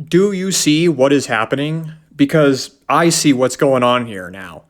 Do you see what is happening? Because I see what's going on here now.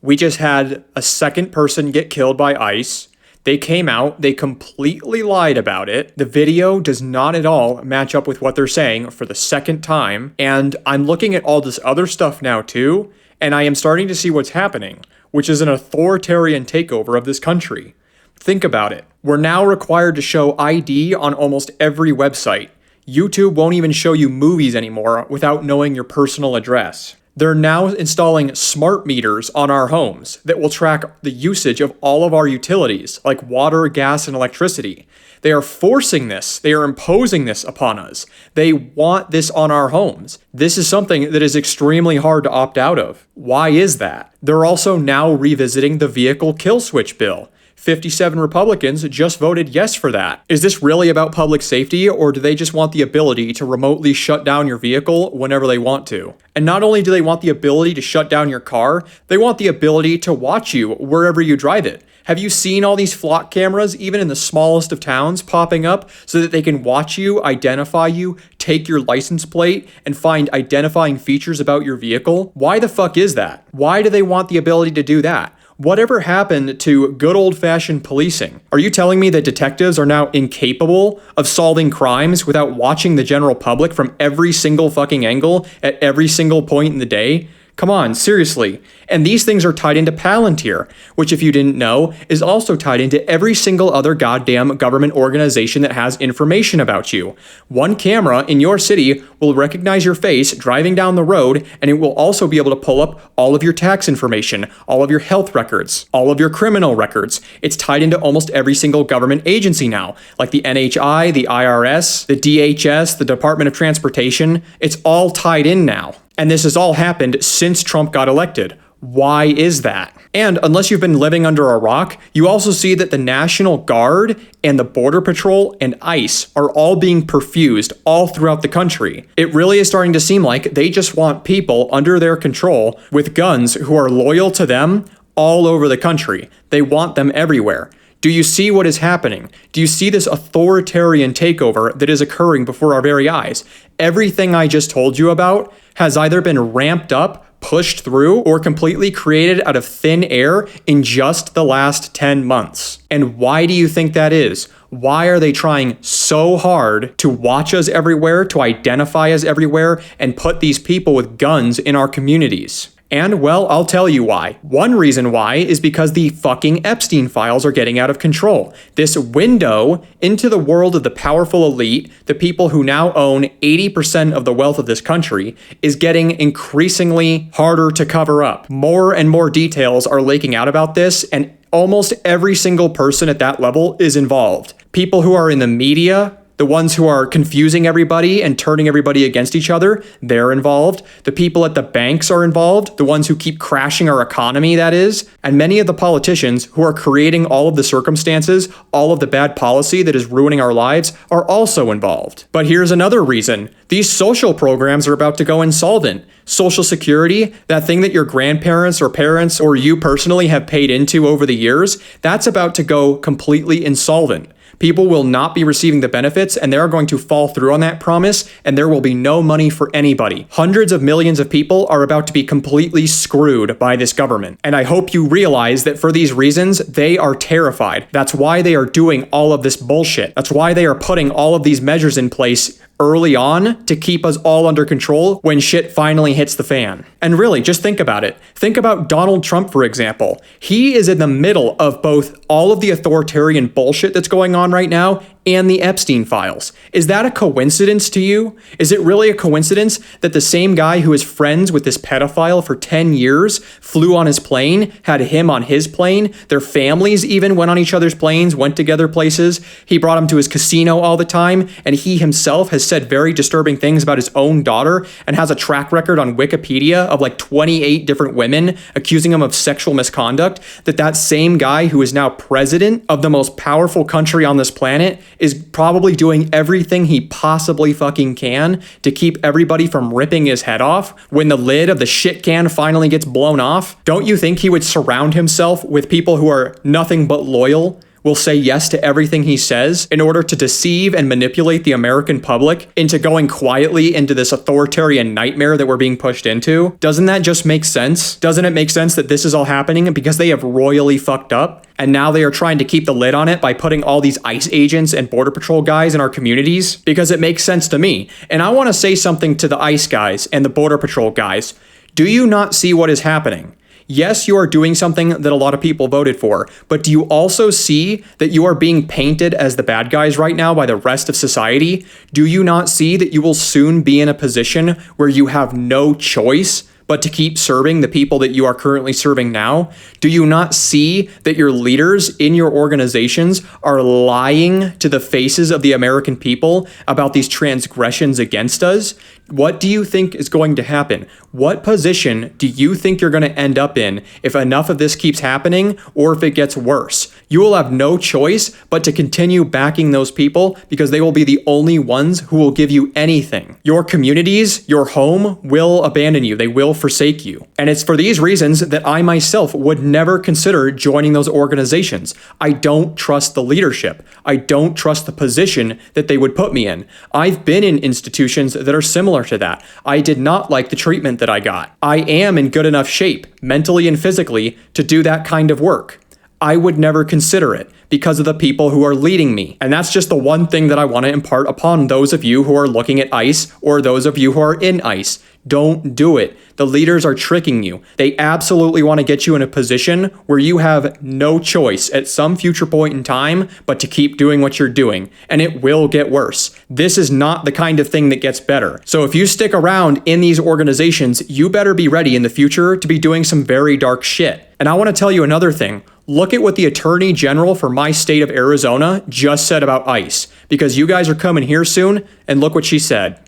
We just had a second person get killed by ICE. They came out, they completely lied about it. The video does not at all match up with what they're saying for the second time. And I'm looking at all this other stuff now too, and I am starting to see what's happening, which is an authoritarian takeover of this country. Think about it. We're now required to show ID on almost every website. YouTube won't even show you movies anymore without knowing your personal address. They're now installing smart meters on our homes that will track the usage of all of our utilities, like water, gas, and electricity. They are forcing this. They are imposing this upon us. They want this on our homes. This is something that is extremely hard to opt out of. Why is that? They're also now revisiting the vehicle kill switch bill. 57 Republicans just voted yes for that. Is this really about public safety, or do they just want the ability to remotely shut down your vehicle whenever they want to? And not only do they want the ability to shut down your car, they want the ability to watch you wherever you drive it. Have you seen all these flock cameras, even in the smallest of towns, popping up so that they can watch you, identify you, take your license plate, and find identifying features about your vehicle? Why the fuck is that? Why do they want the ability to do that? Whatever happened to good old-fashioned policing? Are you telling me that detectives are now incapable of solving crimes without watching the general public from every single fucking angle at every single point in the day? Come on, seriously. And these things are tied into Palantir, which, if you didn't know, is also tied into every single other goddamn government organization that has information about you. One camera in your city will recognize your face driving down the road, and it will also be able to pull up all of your tax information, all of your health records, all of your criminal records. It's tied into almost every single government agency now, like the NHI, the IRS, the DHS, the Department of Transportation. It's all tied in now. And this has all happened since Trump got elected. Why is that? And unless you've been living under a rock, you also see that the National Guard and the Border Patrol and ICE are all being perfused all throughout the country. It really is starting to seem like they just want people under their control with guns who are loyal to them all over the country. They want them everywhere. Do you see what is happening? Do you see this authoritarian takeover that is occurring before our very eyes? Everything I just told you about has either been ramped up, pushed through, or completely created out of thin air in just the last 10 months. And why do you think that is? Why are they trying so hard to watch us everywhere, to identify us everywhere, and put these people with guns in our communities? And, well, I'll tell you why. One reason why is because the fucking Epstein files are getting out of control. This window into the world of the powerful elite, the people who now own 80% of the wealth of this country, is getting increasingly harder to cover up. More and more details are leaking out about this, and almost every single person at that level is involved. People who are in the media, the ones who are confusing everybody and turning everybody against each other, they're involved. The people at the banks are involved, the ones who keep crashing our economy, that is. And many of the politicians who are creating all of the circumstances, all of the bad policy that is ruining our lives, are also involved. But here's another reason. These social programs are about to go insolvent. Social Security, that thing that your grandparents or parents or you personally have paid into over the years, that's about to go completely insolvent. People will not be receiving the benefits, and they're going to fall through on that promise, and there will be no money for anybody. Hundreds of millions of people are about to be completely screwed by this government. And I hope you realize that for these reasons, they are terrified. That's why they are doing all of this bullshit. That's why they are putting all of these measures in place early on to keep us all under control when shit finally hits the fan. And really, just think about it. Think about Donald Trump, for example. He is in the middle of both all of the authoritarian bullshit that's going on right now and the Epstein files. Is that a coincidence to you? Is it really a coincidence that the same guy who is friends with this pedophile for 10 years flew on his plane, had him on his plane, their families even went on each other's planes, went together places, he brought him to his casino all the time, and he himself has said very disturbing things about his own daughter and has a track record on Wikipedia of like 28 different women accusing him of sexual misconduct, that same guy who is now president of the most powerful country on this planet is probably doing everything he possibly fucking can to keep everybody from ripping his head off when the lid of the shit can finally gets blown off? Don't you think he would surround himself with people who are nothing but loyal? will say yes to everything he says in order to deceive and manipulate the American public into going quietly into this authoritarian nightmare that we're being pushed into? Doesn't that just make sense? Doesn't it make sense that this is all happening because they have royally fucked up? And now they are trying to keep the lid on it by putting all these ICE agents and Border Patrol guys in our communities? Because it makes sense to me. And I want to say something to the ICE guys and the Border Patrol guys. Do you not see what is happening? Yes, you are doing something that a lot of people voted for, but do you also see that you are being painted as the bad guys right now by the rest of society? Do you not see that you will soon be in a position where you have no choice but to keep serving the people that you are currently serving now? Do you not see that your leaders in your organizations are lying to the faces of the American people about these transgressions against us? What do you think is going to happen? What position do you think you're going to end up in if enough of this keeps happening or if it gets worse? You will have no choice but to continue backing those people because they will be the only ones who will give you anything. Your communities, your home will abandon you. They will forsake you. And it's for these reasons that I myself would never consider joining those organizations. I don't trust the leadership. I don't trust the position that they would put me in. I've been in institutions that are similar to that. I did not like the treatment that I got. I am in good enough shape, mentally and physically, to do that kind of work. I would never consider it because of the people who are leading me. And that's just the one thing that I want to impart upon those of you who are looking at ICE or those of you who are in ICE. Don't do it. The leaders are tricking you. They absolutely want to get you in a position where you have no choice at some future point in time but to keep doing what you're doing. And it will get worse. This is not the kind of thing that gets better. So if you stick around in these organizations, you better be ready in the future to be doing some very dark shit. And I want to tell you another thing. Look at what the Attorney General for my state of Arizona just said about ICE, because you guys are coming here soon, and look what she said.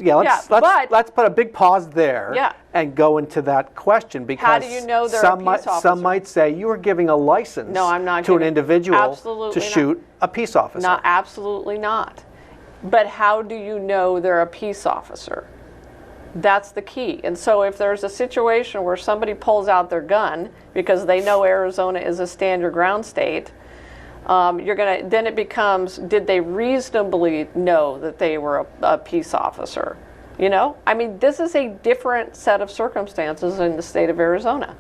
Yeah, let's put a big pause there and go into that question, because how do you know they're a peace officer? Some might say you are giving a license to an individual to shoot a peace officer. No, absolutely not. But how do you know they're a peace officer? That's the key. And so if there's a situation where somebody pulls out their gun because they know Arizona is a stand your ground state, then it becomes, did they reasonably know that they were a peace officer? You know, I mean, this is a different set of circumstances in the state of Arizona.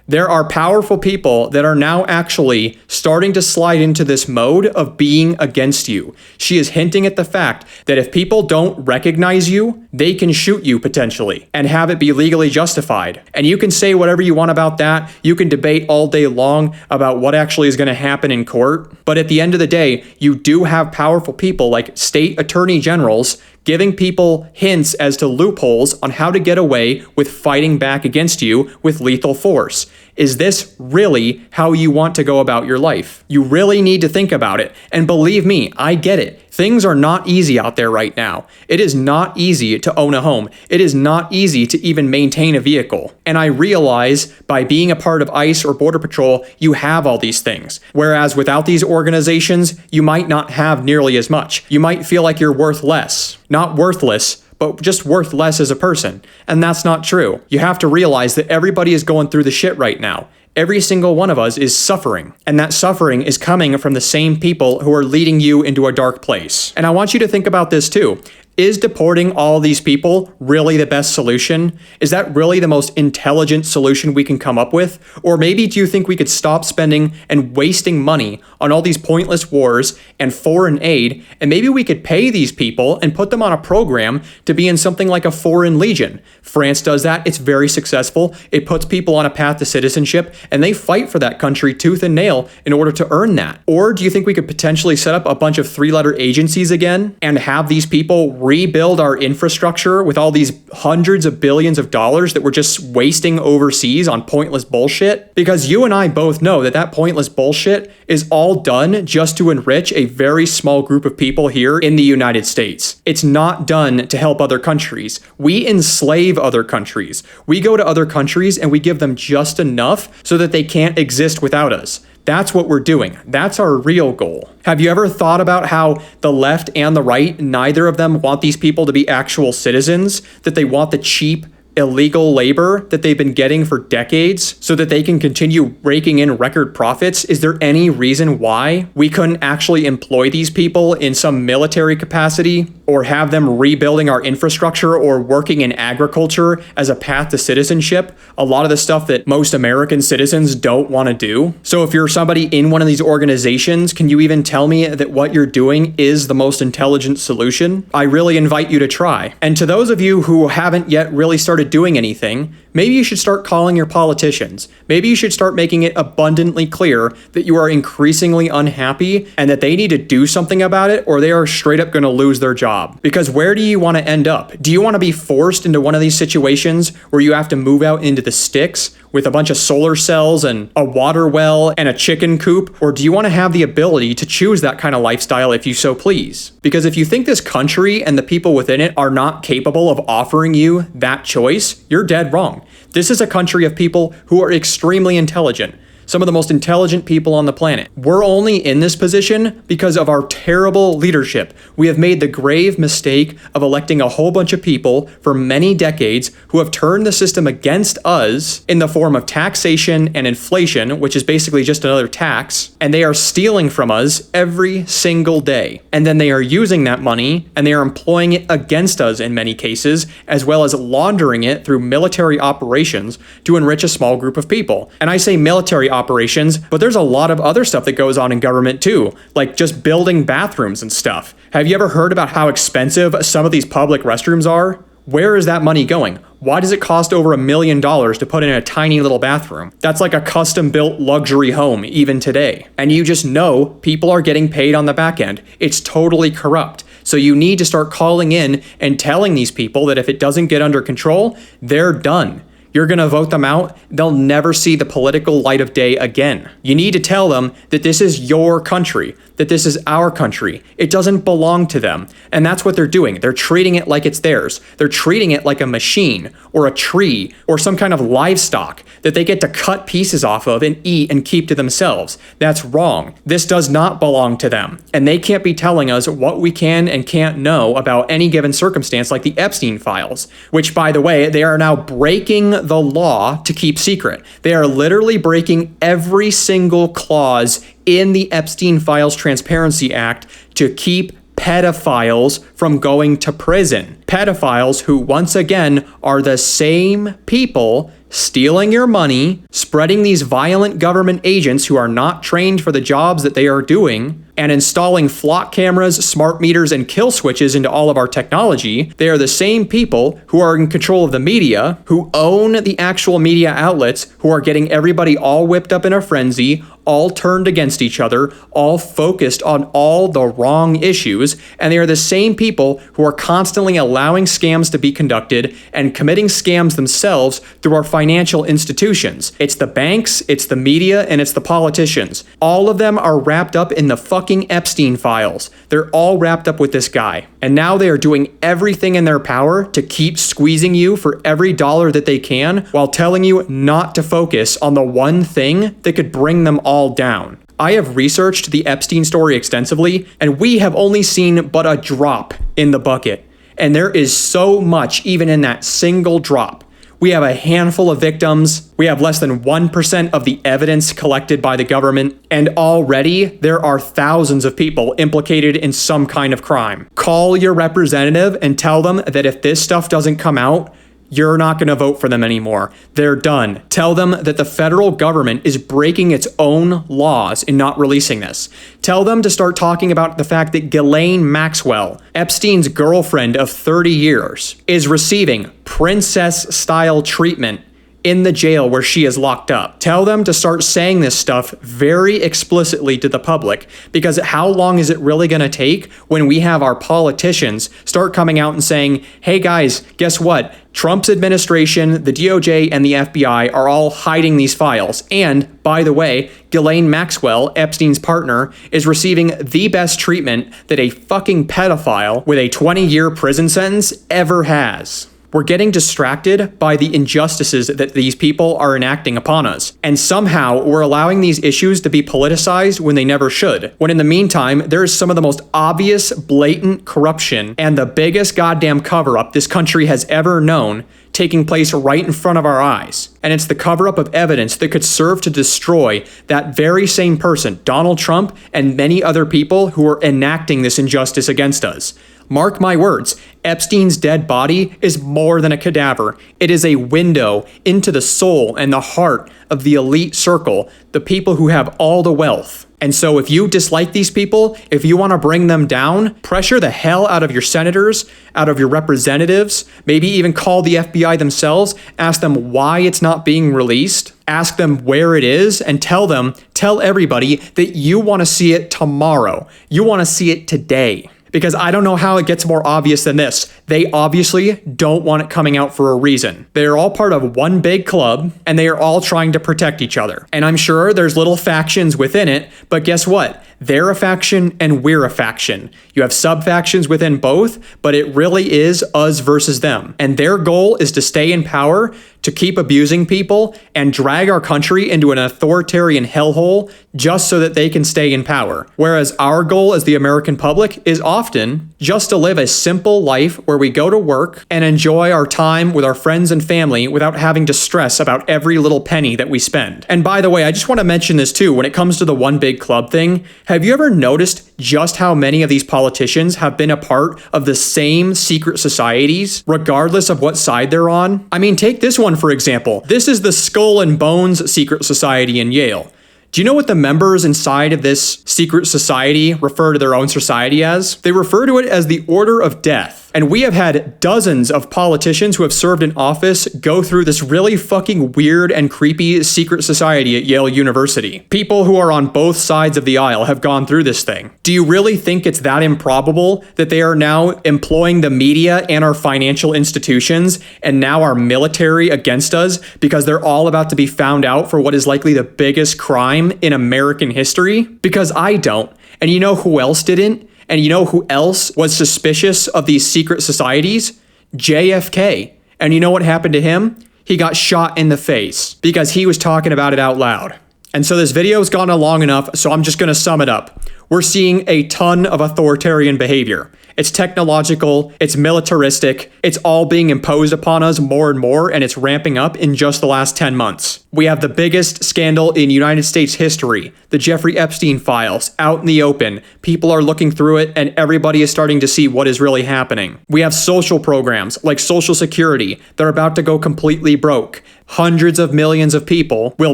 There are powerful people that are now actually starting to slide into this mode of being against you. She is hinting at the fact that if people don't recognize you, they can shoot you potentially and have it be legally justified. And you can say whatever you want about that. You can debate all day long about what actually is going to happen in court. But at the end of the day, you do have powerful people like state attorney generals giving people hints as to loopholes on how to get away with fighting back against you with lethal force. Is this really how you want to go about your life? You really need to think about it. And believe me, I get it. Things are not easy out there right now. It is not easy to own a home. It is not easy to even maintain a vehicle. And I realize by being a part of ICE or Border Patrol, you have all these things. Whereas without these organizations, you might not have nearly as much. You might feel like you're worth less. Not worthless, but just worth less as a person. And that's not true. You have to realize that everybody is going through the shit right now. Every single one of us is suffering, and that suffering is coming from the same people who are leading you into a dark place. And I want you to think about this too. Is deporting all these people really the best solution? Is that really the most intelligent solution we can come up with? Or maybe do you think we could stop spending and wasting money on all these pointless wars and foreign aid, and maybe we could pay these people and put them on a program to be in something like a foreign legion? France does that. It's very successful. It puts people on a path to citizenship, and they fight for that country tooth and nail in order to earn that. Or do you think we could potentially set up a bunch of three-letter agencies again and have these people rebuild our infrastructure with all these hundreds of billions of dollars that we're just wasting overseas on pointless bullshit? Because you and I both know that that pointless bullshit is all done just to enrich a very small group of people here in the United States. It's not done to help other countries. We enslave other countries. We go to other countries and we give them just enough so that they can't exist without us. That's what we're doing. That's our real goal. Have you ever thought about how the left and the right, neither of them want these people to be actual citizens, that they want the cheap illegal labor that they've been getting for decades so that they can continue raking in record profits? Is there any reason why we couldn't actually employ these people in some military capacity, or have them rebuilding our infrastructure or working in agriculture as a path to citizenship? A lot of the stuff that most American citizens don't want to do. So if you're somebody in one of these organizations, can you even tell me that what you're doing is the most intelligent solution? I really invite you to try. And to those of you who haven't yet really started doing anything, maybe you should start calling your politicians. Maybe you should start making it abundantly clear that you are increasingly unhappy and that they need to do something about it, or they are straight up going to lose their job. Because where do you want to end up? Do you want to be forced into one of these situations where you have to move out into the sticks with a bunch of solar cells and a water well and a chicken coop? Or do you want to have the ability to choose that kind of lifestyle if you so please? Because if you think this country and the people within it are not capable of offering you that choice, you're dead wrong. This is a country of people who are extremely intelligent. Some of the most intelligent people on the planet. We're only in this position because of our terrible leadership. We have made the grave mistake of electing a whole bunch of people for many decades who have turned the system against us in the form of taxation and inflation, which is basically just another tax, and they are stealing from us every single day. And then they are using that money and they are employing it against us in many cases, as well as laundering it through military operations to enrich a small group of people. And I say military operations, but there's a lot of other stuff that goes on in government too, like just building bathrooms and stuff. Have you ever heard about how expensive some of these public restrooms are? Where is that money going? Why does it cost over $1 million to put in a tiny little bathroom? That's like a custom built luxury home even today. And you just know people are getting paid on the back end. It's totally corrupt. So you need to start calling in and telling these people that if it doesn't get under control, they're done. You're going to vote them out. They'll never see the political light of day again. You need to tell them that this is your country, that this is our country. It doesn't belong to them. And that's what they're doing. They're treating it like it's theirs. They're treating it like a machine or a tree or some kind of livestock that they get to cut pieces off of and eat and keep to themselves. That's wrong. This does not belong to them. And they can't be telling us what we can and can't know about any given circumstance, like the Epstein files, which, by the way, they are now breaking the law to keep secret. They are literally breaking every single clause in the Epstein Files Transparency Act to keep pedophiles from going to prison. Pedophiles who, once again, are the same people stealing your money, spreading these violent government agents who are not trained for the jobs that they are doing, and installing flock cameras, smart meters, and kill switches into all of our technology. They are the same people who are in control of the media, who own the actual media outlets, who are getting everybody all whipped up in a frenzy, all turned against each other, all focused on all the wrong issues, and they are the same people who are constantly allowing scams to be conducted and committing scams themselves through our financial institutions. It's the banks, it's the media, and it's the politicians. All of them are wrapped up in the fucking Epstein files. They're all wrapped up with this guy. And now they are doing everything in their power to keep squeezing you for every dollar that they can while telling you not to focus on the one thing that could bring them all down. I have researched the Epstein story extensively, and we have only seen but a drop in the bucket. And there is so much even in that single drop. We have a handful of victims. We have less than 1% of the evidence collected by the government. And already there are thousands of people implicated in some kind of crime. Call your representative and tell them that if this stuff doesn't come out, you're not going to vote for them anymore. They're done. Tell them that the federal government is breaking its own laws in not releasing this. Tell them to start talking about the fact that Ghislaine Maxwell, Epstein's girlfriend of 30 years, is receiving princess-style treatment in the jail where she is locked up. Tell them to start saying this stuff very explicitly to the public, because how long is it really going to take when we have our politicians start coming out and saying, hey guys, guess what? Trump's administration, the DOJ, and the FBI are all hiding these files. And, by the way, Ghislaine Maxwell, Epstein's partner, is receiving the best treatment that a fucking pedophile with a 20-year prison sentence ever has. We're getting distracted by the injustices that these people are enacting upon us. And somehow we're allowing these issues to be politicized when they never should. When in the meantime, there is some of the most obvious, blatant corruption and the biggest goddamn cover-up this country has ever known taking place right in front of our eyes. And it's the cover-up of evidence that could serve to destroy that very same person, Donald Trump, and many other people who are enacting this injustice against us. Mark my words, Epstein's dead body is more than a cadaver. It is a window into the soul and the heart of the elite circle, the people who have all the wealth. And so if you dislike these people, if you want to bring them down, pressure the hell out of your senators, out of your representatives, maybe even call the FBI themselves, ask them why it's not being released, ask them where it is, and tell everybody that you want to see it tomorrow. You want to see it today. Because I don't know how it gets more obvious than this. They obviously don't want it coming out for a reason. They're all part of one big club, and they are all trying to protect each other. And I'm sure there's little factions within it, but guess what? They're a faction and we're a faction. You have sub-factions within both, but it really is us versus them. And their goal is to stay in power, to keep abusing people, and drag our country into an authoritarian hellhole just so that they can stay in power. Whereas our goal as the American public is often just to live a simple life where we go to work and enjoy our time with our friends and family without having to stress about every little penny that we spend. And by the way, I just want to mention this too, when it comes to the one big club thing, have you ever noticed just how many of these politicians have been a part of the same secret societies, regardless of what side they're on? I mean, take this one for example. This is the Skull and Bones Secret Society in Yale. Do you know what the members inside of this secret society refer to their own society as? They refer to it as the Order of Death. And we have had dozens of politicians who have served in office go through this really fucking weird and creepy secret society at Yale University. People who are on both sides of the aisle have gone through this thing. Do you really think it's that improbable that they are now employing the media and our financial institutions and now our military against us because they're all about to be found out for what is likely the biggest crime in American history? Because I don't. And you know who else didn't? And you know who else was suspicious of these secret societies? JFK. And you know what happened to him? He got shot in the face because he was talking about it out loud. And so this video's gone on long enough, so I'm just going to sum it up. We're seeing a ton of authoritarian behavior. It's technological, it's militaristic, it's all being imposed upon us more and more, and it's ramping up in just the last 10 months. We have the biggest scandal in United States history, the Jeffrey Epstein files, out in the open. People are looking through it, and everybody is starting to see what is really happening. We have social programs like Social Security that are about to go completely broke. Hundreds of millions of people will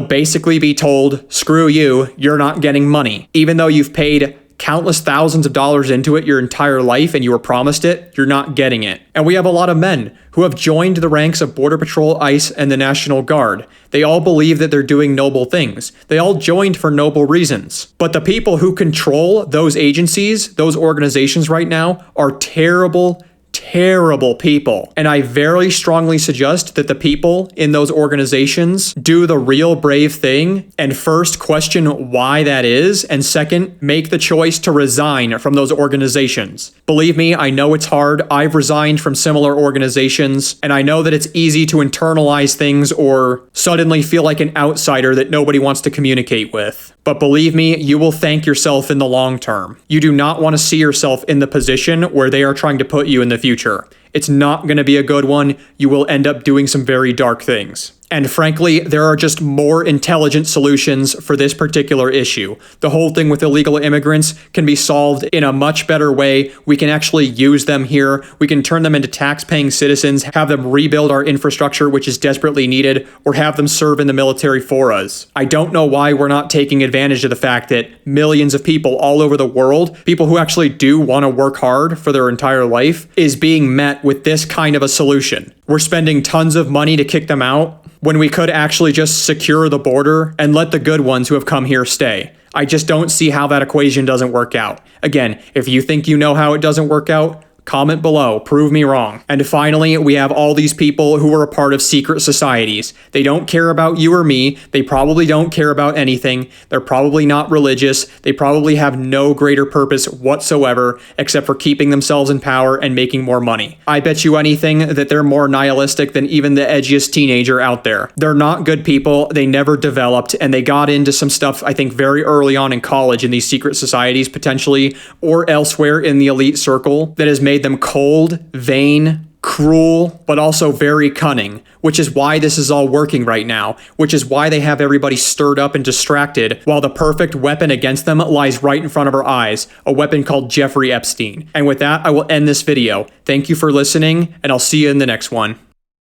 basically be told, screw you, you're not getting money. Even though you've paid countless thousands of dollars into it your entire life and you were promised it, you're not getting it. And we have a lot of men who have joined the ranks of Border Patrol, ICE, and the National Guard. They all believe that they're doing noble things. They all joined for noble reasons. But the people who control those agencies, those organizations right now, are terrible people. And I very strongly suggest that the people in those organizations do the real brave thing and first question why that is, and second, make the choice to resign from those organizations. Believe me, I know it's hard. I've resigned from similar organizations, and I know that it's easy to internalize things or suddenly feel like an outsider that nobody wants to communicate with. But believe me, you will thank yourself in the long term. You do not want to see yourself in the position where they are trying to put you in the future. It's not going to be a good one. You will end up doing some very dark things. And frankly, there are just more intelligent solutions for this particular issue. The whole thing with illegal immigrants can be solved in a much better way. We can actually use them here. We can turn them into tax-paying citizens, have them rebuild our infrastructure, which is desperately needed, or have them serve in the military for us. I don't know why we're not taking advantage of the fact that millions of people all over the world, people who actually do want to work hard for their entire life, is being met with this kind of a solution. We're spending tons of money to kick them out when we could actually just secure the border and let the good ones who have come here stay. I just don't see how that equation doesn't work out. Again, if you think you know how it doesn't work out, Comment below, prove me wrong. And finally, we have all these people who are a part of secret societies. They don't care about you or me. They probably don't care about anything. They're probably not religious. They probably have no greater purpose whatsoever except for keeping themselves in power and making more money. I bet you anything that they're more nihilistic than even the edgiest teenager out there. They're not good people. They never developed, and they got into some stuff, I think, very early on in college in these secret societies potentially, or elsewhere in the elite circle, that has made them cold, vain, cruel, but also very cunning, which is why this is all working right now, which is why they have everybody stirred up and distracted, while the perfect weapon against them lies right in front of our eyes, a weapon called Jeffrey Epstein. And with that, I will end this video. Thank you for listening, and I'll see you in the next one.